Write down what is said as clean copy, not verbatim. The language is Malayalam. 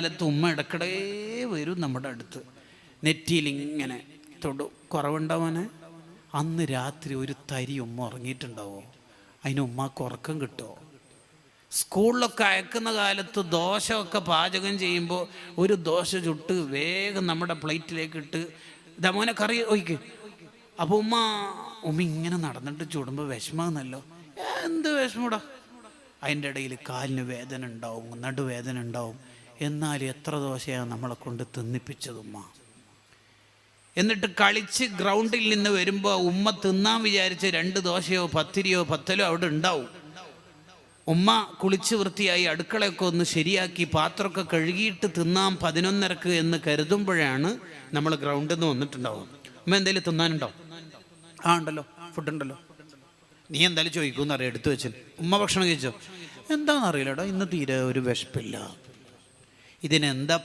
കാലത്ത് ഉമ്മ ഇടക്കിടേ വരും നമ്മുടെ അടുത്ത്, നെറ്റിയിലിങ്ങനെ തൊടും. കുറവുണ്ടാവാനെ അന്ന് രാത്രി ഒരു തരി ഉമ്മ ഉറങ്ങിയിട്ടുണ്ടാവോ? അതിന് ഉമ്മക്ക് ഉറക്കം കിട്ടുമോ? സ്കൂളിലൊക്കെ അയക്കുന്ന കാലത്ത് ദോശയൊക്കെ പാചകം ചെയ്യുമ്പോൾ ഒരു ദോശ ചുട്ട് വേഗം നമ്മുടെ പ്ലേറ്റിലേക്ക് ഇട്ട് ദമോനെ കറി ഒഴിക്ക്. അപ്പോൾ ഉമ്മ ഇങ്ങനെ നടന്നിട്ട് ചുടുമ്പോൾ വിഷമാന്നല്ലോ. എന്ത് വിഷമൂടാ? അതിൻ്റെ ഇടയിൽ കാലിന് വേദന ഉണ്ടാവും, നടുവേദന ഉണ്ടാവും. എന്നാൽ എത്ര ദോശയാണ് നമ്മളെ കൊണ്ട് തിന്നിപ്പിച്ചത് ഉമ്മ. എന്നിട്ട് കളിച്ച് ഗ്രൗണ്ടിൽ നിന്ന് വരുമ്പോൾ ഉമ്മ തിന്നാൻ വിചാരിച്ച് 2 ദോശയോ പത്തിരിയോ പത്തലോ അവിടെ ഉണ്ടാവും. ഉമ്മ കുളിച്ച് വൃത്തിയായി അടുക്കളയൊക്കെ ഒന്ന് ശരിയാക്കി പാത്രമൊക്കെ കഴുകിയിട്ട് തിന്നാൻ 11:30 എന്ന് കരുതുമ്പോഴാണ് നമ്മൾ ഗ്രൗണ്ടിൽ നിന്ന് വന്നിട്ടുണ്ടാവും. ഉമ്മ എന്തെങ്കിലും തിന്നാനുണ്ടോ? ഉണ്ടല്ലോ, ഫുഡ് ഉണ്ടല്ലോ. നീ എന്തായാലും ചോദിക്കുമെന്ന് അറിയാം, എടുത്തു വെച്ചു. ഉമ്മ ഭക്ഷണം കഴിച്ചോ? എന്താണെന്നറിയില്ലടോ, ഇന്ന് തീരെ ഒരു വിശപ്പില്ല. ഇതിനെന്താ